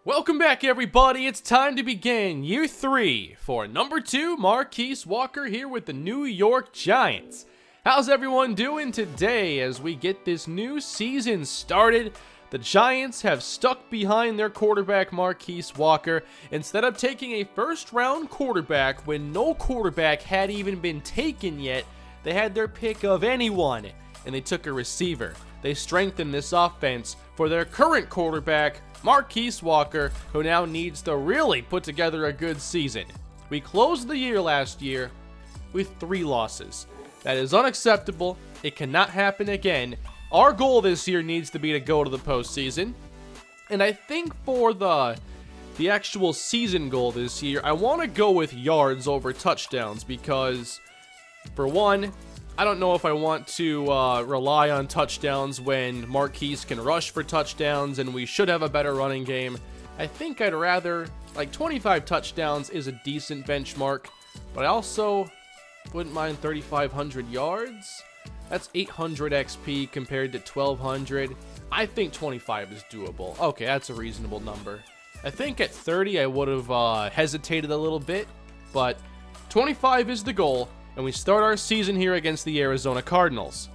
Welcome back, everybody. It's time to begin year 3 for number 2, Marquice Walker here with the New York Giants. How's everyone doing today as we get this new season started? The Giants have stuck behind their quarterback Marquice Walker instead of taking a first-round quarterback when no quarterback had even been taken yet. They had their pick of anyone, and they took a receiver. They strengthened this offense for their current quarterback, Marquice Walker, who now needs to really put together a good season. We closed the year last year with 3 losses. That is unacceptable. It cannot happen again. Our goal this year needs to be to go to the postseason. And I think for the actual season goal this year, I want to go with yards over touchdowns because, for one, I don't know if I want to rely on touchdowns when Marquice can rush for touchdowns and we should have a better running game. I think I'd rather, 25 touchdowns is a decent benchmark, but I also wouldn't mind 3,500 yards. That's 800 XP compared to 1,200. I think 25 is doable. Okay, that's a reasonable number. I think at 30 I would have hesitated a little bit, but 25 is the goal. And we start our season here against the Arizona Cardinals.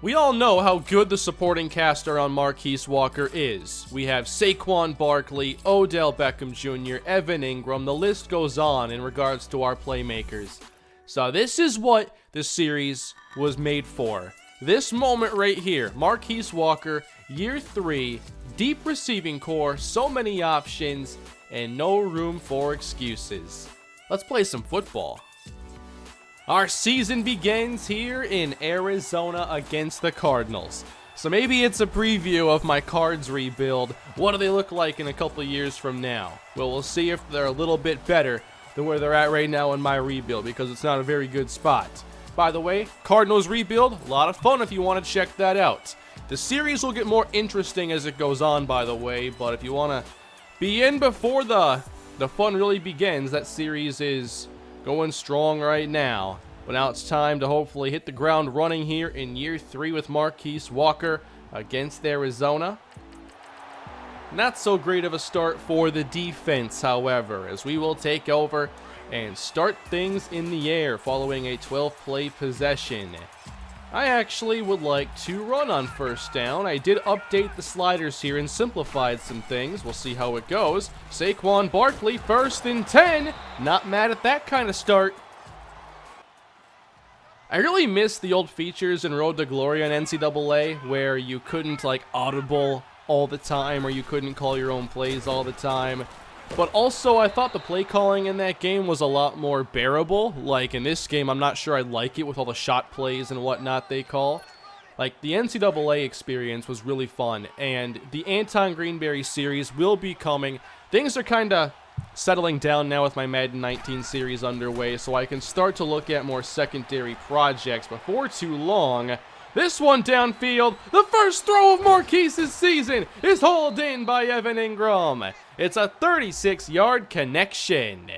We all know how good the supporting cast around Marquice Walker is. We have Saquon Barkley, Odell Beckham Jr., Evan Ingram, the list goes on in regards to our playmakers. So this is what this series was made for. This moment right here, Marquice Walker, year 3, deep receiving core, so many options, and no room for excuses. Let's play some football. Our season begins here in Arizona against the Cardinals. So maybe it's a preview of my Cards rebuild. What do they look like in a couple of years from now? Well, we'll see if they're a little bit better than where they're at right now in my rebuild because it's not a very good spot. By the way, Cardinals rebuild, a lot of fun if you want to check that out. The series will get more interesting as it goes on, by the way, but if you want to be in before the fun really begins, that series is going strong right now. But now it's time to hopefully hit the ground running here in year 3 with Marquice Walker against Arizona. Not so great of a start for the defense, however, as we will take over and start things in the air following a 12-play possession. I actually would like to run on first down. I did update the sliders here and simplified some things. We'll see how it goes. Saquon Barkley, 1st and 10. Not mad at that kind of start. I really miss the old features in Road to Glory on NCAA where you couldn't audible all the time or you couldn't call your own plays all the time. But also, I thought the play calling in that game was a lot more bearable. Like in this game, I'm not sure I like it with all the shot plays and whatnot they call. Like, the NCAA experience was really fun, and the Anton Greenberry series will be coming. Things are kind of settling down now with my Madden 19 series underway, so I can start to look at more secondary projects before too long. This one downfield, the first throw of Marquice's season is hauled in by Evan Ingram. It's a 36-yard connection.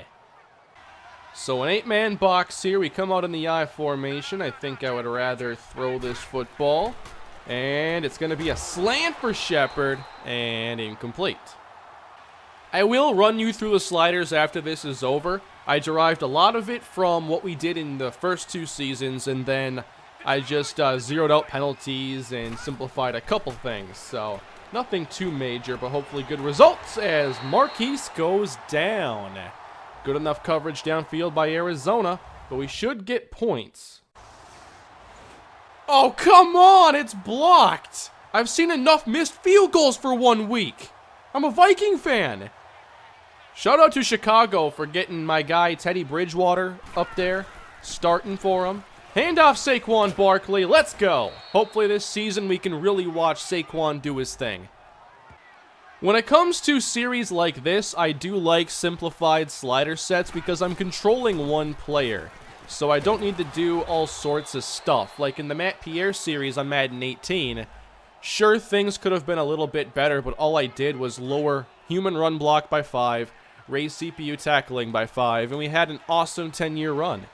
So an 8-man box here. We come out in the I formation. I think I would rather throw this football. And it's going to be a slant for Shepard and incomplete. I will run you through the sliders after this is over. I derived a lot of it from what we did in the first 2 seasons, and then I just zeroed out penalties and simplified a couple things. So nothing too major, but hopefully good results as Marquice goes down. Good enough coverage downfield by Arizona, but we should get points. Oh, come on! It's blocked! I've seen enough missed field goals for 1 week. I'm a Viking fan. Shout out to Chicago for getting my guy Teddy Bridgewater up there, starting for him. Handoff Saquon Barkley, let's go. Hopefully this season we can really watch Saquon do his thing. When it comes to series like this, I do like simplified slider sets because I'm controlling one player. So I don't need to do all sorts of stuff. Like in the Matt Pierre series on Madden 18, sure things could have been a little bit better, but all I did was lower human run block by 5, raise CPU tackling by 5, and we had an awesome 10-year run.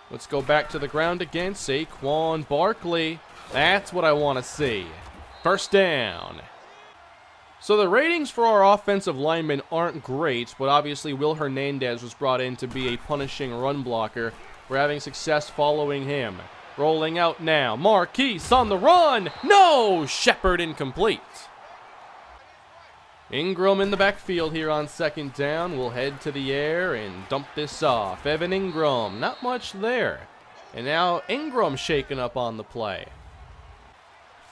Let's go back to the ground again. Saquon Barkley. That's what I want to see. First down. So the ratings for our offensive linemen aren't great, but obviously Will Hernandez was brought in to be a punishing run blocker. We're having success following him. Rolling out now. Marquice on the run. No! Shepard incomplete. Ingram in the backfield here on second down. We'll head to the air and dump this off. Evan Ingram, not much there. And now Ingram shaking up on the play.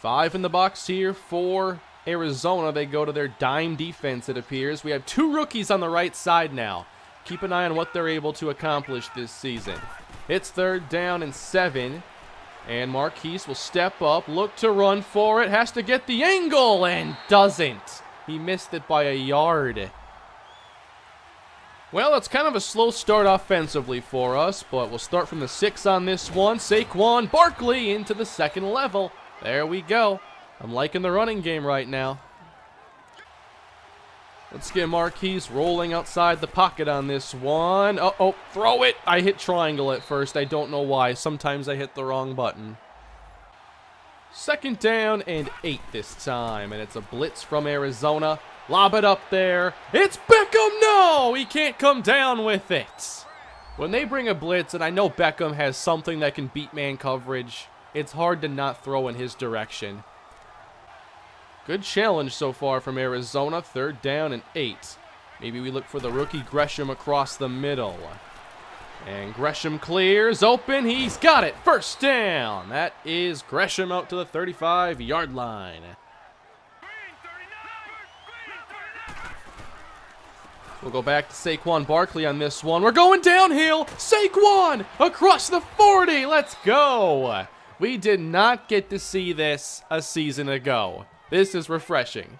5 in the box here for Arizona. They go to their dime defense, it appears. We have 2 rookies on the right side now. Keep an eye on what they're able to accomplish this season. It's 3rd down and 7. And Marquice will step up, look to run for it. Has to get the angle and doesn't. He missed it by a yard. Well, it's kind of a slow start offensively for us, but we'll start from the 6 on this one. Saquon Barkley into the second level. There we go. I'm liking the running game right now. Let's get Marquice rolling outside the pocket on this one. Uh-oh, throw it. I hit triangle at first. I don't know why. Sometimes I hit the wrong button. 2nd down and 8 this time, and it's a blitz from Arizona. Lob it up there. It's Beckham. No, he can't come down with it. When they bring a blitz, and I know Beckham has something that can beat man coverage, it's hard to not throw in his direction. Good challenge so far from Arizona. 3rd down and 8. Maybe we look for the rookie Gresham across the middle. And Gresham clears open. He's got it. 1st down. That is Gresham out to the 35-yard line. We'll go back to Saquon Barkley on this one. We're going downhill. Saquon across the 40. Let's go. We did not get to see this a season ago. This is refreshing.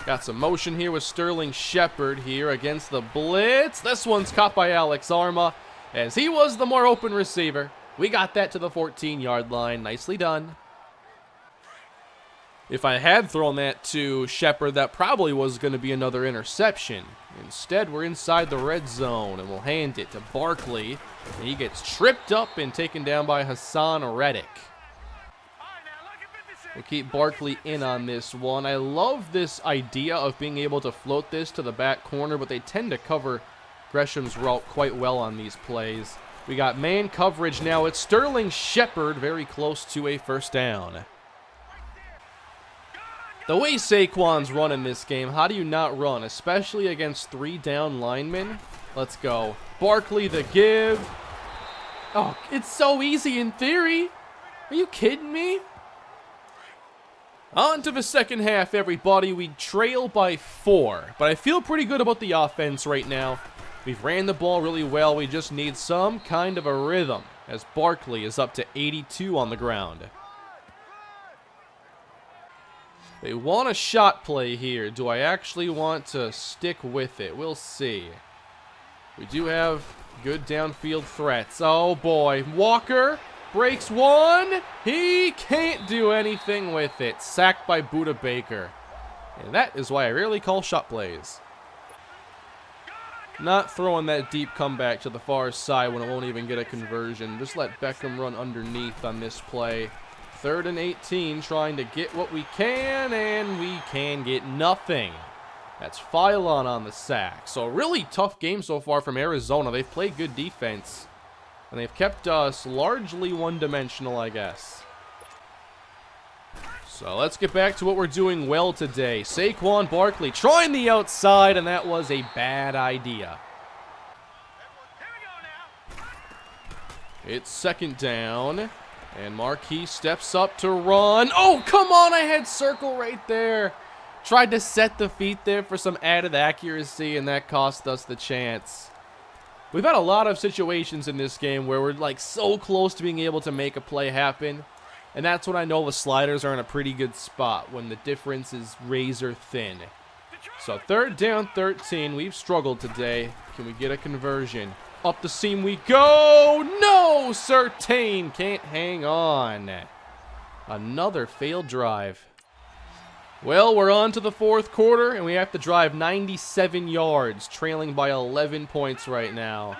Got some motion here with Sterling Shepard here against the blitz. This one's caught by Alex Arma as he was the more open receiver. We got that to the 14-yard line. Nicely done. If I had thrown that to Shepard, that probably was going to be another interception. Instead, we're inside the red zone, and we'll hand it to Barkley. And he gets tripped up and taken down by Hassan Reddick. We'll keep Barkley in on this one. I love this idea of being able to float this to the back corner, but they tend to cover Gresham's route quite well on these plays. We got man coverage now. It's Sterling Shepard very close to a 1st down. The way Saquon's running this game, how do you not run, especially against 3 down linemen? Let's go. Barkley the give. Oh, it's so easy in theory. Are you kidding me? On to the second half, everybody. We trail by 4, but I feel pretty good about the offense right now. We've ran the ball really well. We just need some kind of a rhythm as Barkley is up to 82 on the ground. They want a shot play here. Do I actually want to stick with it? We'll see. We do have good downfield threats. Oh boy, Walker breaks one. He can't do anything with it. Sacked by Buda Baker. And that is why I rarely call shot plays. Not throwing that deep comeback to the far side when it won't even get a conversion. Just let Beckham run underneath on this play. 3rd and 18, trying to get what we can, and we can get nothing. That's Phylon on the sack. So a really tough game so far from Arizona. They've played good defense, and they've kept us largely one-dimensional, I guess. So let's get back to what we're doing well today. Saquon Barkley trying the outside, and that was a bad idea. It's 2nd down, and Marquise steps up to run. Oh, come on, I had circle right there. Tried to set the feet there for some added accuracy, and that cost us the chance. We've had a lot of situations in this game where we're like so close to being able to make a play happen. And that's when I know the sliders are in a pretty good spot, when the difference is razor thin. So 3rd down 13, we've struggled today. Can we get a conversion? Up the seam we go! No, Surtain can't hang on. Another failed drive. Well, we're on to the 4th quarter, and we have to drive 97 yards, trailing by 11 points right now.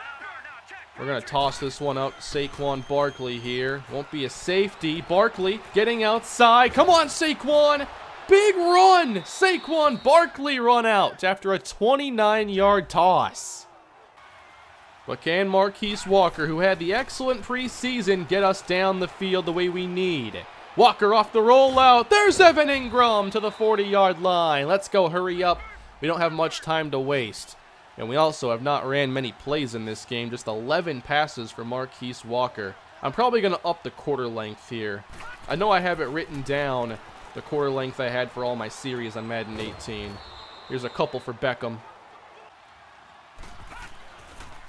We're going to toss this one out to Saquon Barkley here. Won't be a safety. Barkley getting outside. Come on, Saquon! big run. Saquon Barkley run out after a 29-yard toss. But can Marquice Walker, who had the excellent preseason, get us down the field the way we need? Walker off the rollout. There's Evan Ingram to the 40-yard line. Let's go, hurry up. We don't have much time to waste. And we also have not ran many plays in this game, just 11 passes for Marquice Walker. I'm probably going to up the quarter length here. I know I have it written down, the quarter length I had for all my series on Madden 18. Here's a couple for Beckham.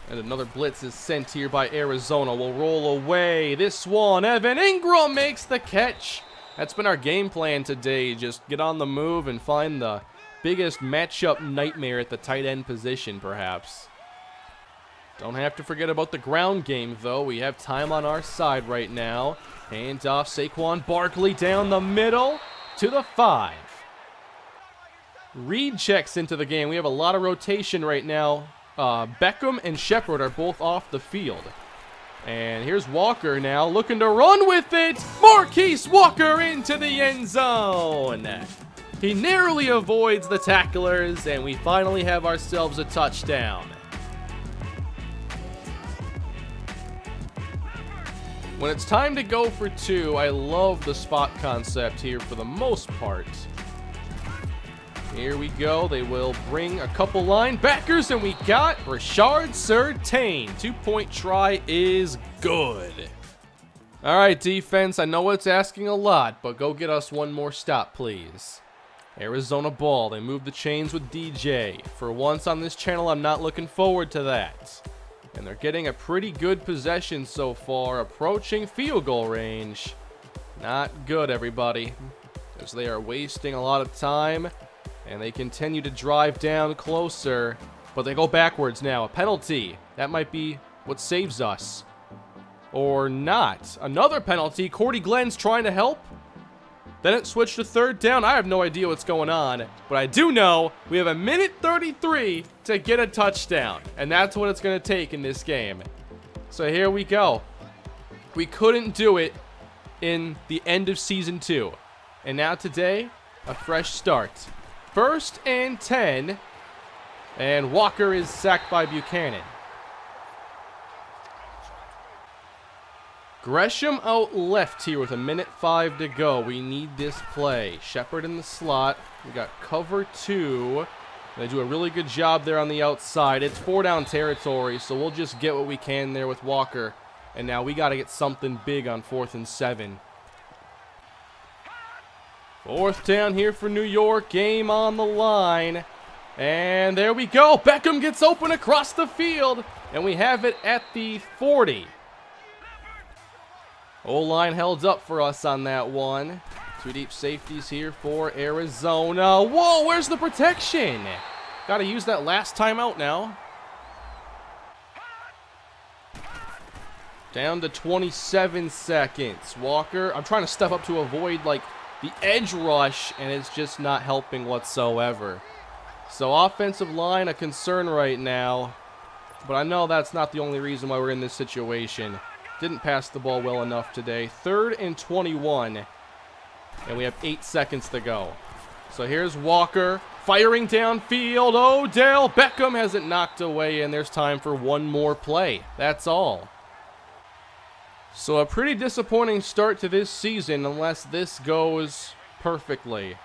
And another blitz is sent here by Arizona. We'll roll away. This one, Evan Ingram makes the catch. That's been our game plan today. Just get on the move and find the biggest matchup nightmare at the tight end position, perhaps. Don't have to forget about the ground game, though. We have time on our side right now. Hand off Saquon Barkley down the middle to the 5. Reed checks into the game. We have a lot of rotation right now. Beckham and Shepard are both off the field. And here's Walker now looking to run with it. Marquice Walker into the end zone. He narrowly avoids the tacklers, and we finally have ourselves a touchdown. When it's time to go for 2, I love the spot concept here for the most part. Here we go. They will bring a couple linebackers, and we got Rashard Surtain. 2-point try is good. All right, defense, I know it's asking a lot, but go get us one more stop, please. Arizona ball. They move the chains with DJ. For once on this channel, I'm not looking forward to that. And they're getting a pretty good possession so far, approaching field goal range. Not good, everybody, as they are wasting a lot of time. And they continue to drive down closer, but they go backwards now. A penalty. That might be what saves us. Or not. Another penalty. Cordy Glenn's trying to help. Then it switched to 3rd down. I have no idea what's going on, but I do know we have a minute 33 to get a touchdown, and that's what it's going to take in this game. So here we go. We couldn't do it in the end of Season 2, and now today, a fresh start. 1st and 10, and Walker is sacked by Buchanan. Gresham out left here with a minute 5 to go. We need this play. Shepard in the slot. We got cover 2. They do a really good job there on the outside. It's 4-down territory, so we'll just get what we can there with Walker. And now we got to get something big on 4th and 7. 4th down here for New York. Game on the line. And there we go. Beckham gets open across the field. And we have it at the 40. O-line held up for us on that one. 2 deep safeties here for Arizona. Whoa, where's the protection? Got to use that last timeout now. Down to 27 seconds. Walker, I'm trying to step up to avoid like the edge rush, and it's just not helping whatsoever. So offensive line, a concern right now. But I know that's not the only reason why we're in this situation. Didn't pass the ball well enough today. 3rd and 21. And we have 8 seconds to go. So here's Walker firing downfield. Odell Beckham has it knocked away, and there's time for one more play. That's all. So a pretty disappointing start to this season unless this goes perfectly.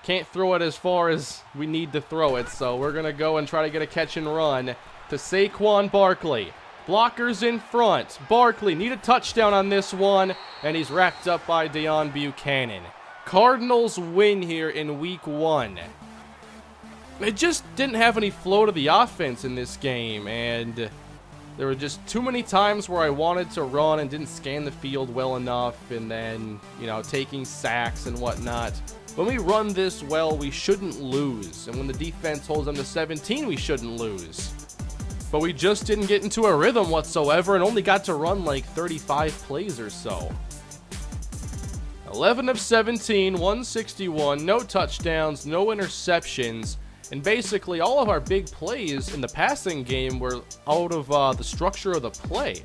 Can't throw it as far as we need to throw it, so we're going to go and try to get a catch and run to Saquon Barkley. Blockers in front. Barkley need a touchdown on this one, and he's wrapped up by Deion Buchanan. Cardinals win here in week 1. They just didn't have any flow to the offense in this game, and there were just too many times where I wanted to run and didn't scan the field well enough, and then, taking sacks and whatnot. When we run this well, we shouldn't lose, and when the defense holds them to 17, we shouldn't lose. But we just didn't get into a rhythm whatsoever and only got to run like 35 plays or so. 11 of 17, 161, no touchdowns, no interceptions, and basically all of our big plays in the passing game were out of the structure of the play.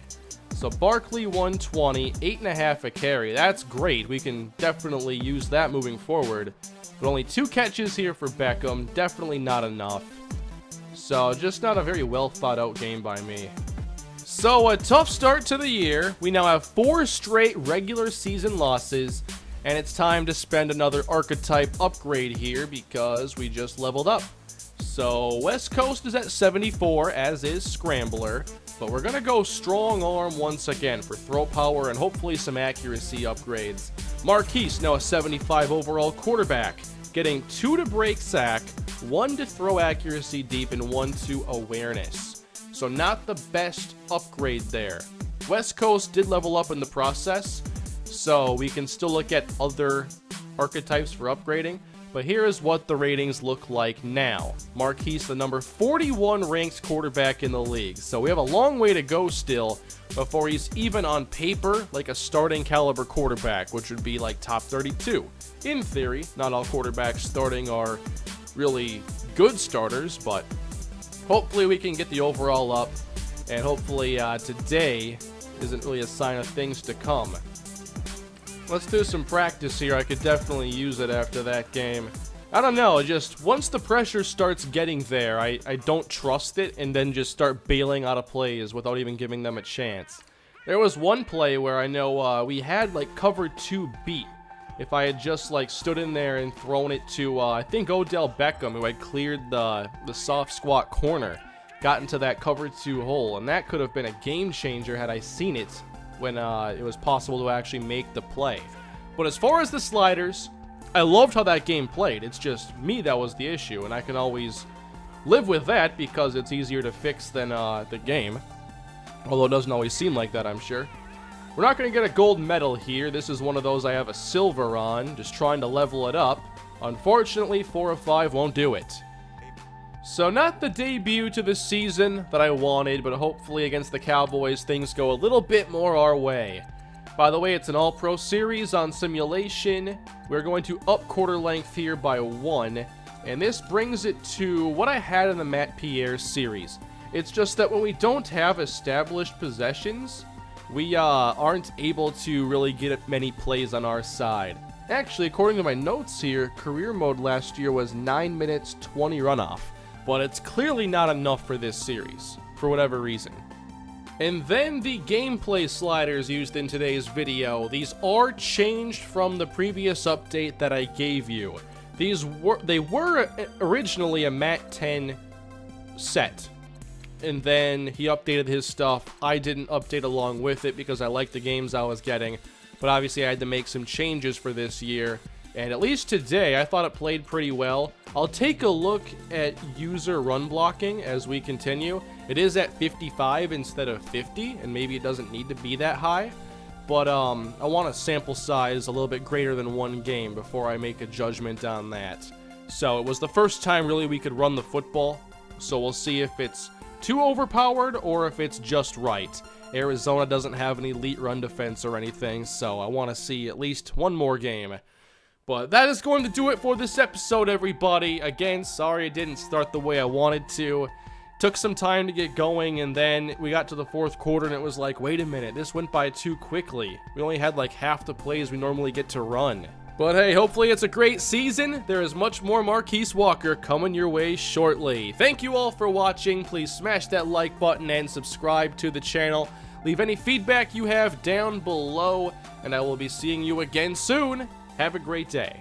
So Barkley 120, 8.5 a carry. That's great. We can definitely use that moving forward. But only 2 catches here for Beckham. Definitely not enough. So just not a very well thought out game by me. So a tough start to the year. We now have 4 straight regular season losses. And it's time to spend another archetype upgrade here because we just leveled up. So West Coast is at 74, as is Scrambler. But we're going to go Strong Arm once again for throw power and hopefully some accuracy upgrades. Marquice, now a 75 overall quarterback, getting 2 to break sack, 1 to throw accuracy deep, and 1 to awareness. So not the best upgrade there. West Coast did level up in the process, so we can still look at other archetypes for upgrading. But here is what the ratings look like now. Marquice, the number 41 ranked quarterback in the league. So we have a long way to go still before he's even on paper like a starting caliber quarterback, which would be like top 32. In theory, not all quarterbacks starting are really good starters, but hopefully we can get the overall up. And hopefully today isn't really a sign of things to come. Let's do some practice here. I could definitely use it after that game. I don't know, just once the pressure starts getting there, I don't trust it and then just start bailing out of plays without even giving them a chance. There was one play where I know we had like cover 2 beat. If I had just like stood in there and thrown it to, I think Odell Beckham, who had cleared the soft squat corner, got into that cover 2 hole, and that could have been a game changer had I seen it when it was possible to actually make the play. But as far as the sliders, I loved how that game played. It's just me that was the issue, and I can always live with that because it's easier to fix than the game. Although it doesn't always seem like that, I'm sure. We're not going to get a gold medal here. This is one of those I have a silver on, just trying to level it up. Unfortunately, 4 of 5 won't do it. So not the debut to the season that I wanted, but hopefully against the Cowboys things go a little bit more our way. By the way, it's an all-pro series on simulation. We're going to up quarter length here by 1, and this brings it to what I had in the Matt Pierre series. It's just that when we don't have established possessions, we aren't able to really get many plays on our side. Actually, according to my notes here, career mode last year was 9 minutes 20 runoff. But it's clearly not enough for this series, for whatever reason. And then the gameplay sliders used in today's video. These are changed from the previous update that I gave you. They were originally a Matt 10 set. And then he updated his stuff. I didn't update along with it because I liked the games I was getting. But obviously I had to make some changes for this year. And at least today, I thought it played pretty well. I'll take a look at user run blocking as we continue. It is at 55 instead of 50, and maybe it doesn't need to be that high. But I want a sample size a little bit greater than 1 game before I make a judgment on that. So it was the first time really we could run the football. So we'll see if it's too overpowered or if it's just right. Arizona doesn't have an elite run defense or anything, so I want to see at least 1 more game. But that is going to do it for this episode, everybody. Again, sorry it didn't start the way I wanted to. Took some time to get going, and then we got to the 4th quarter, and it was like, wait a minute, this went by too quickly. We only had like half the plays we normally get to run. But hey, hopefully it's a great season. There is much more Marquice Walker coming your way shortly. Thank you all for watching. Please smash that like button and subscribe to the channel. Leave any feedback you have down below, and I will be seeing you again soon. Have a great day.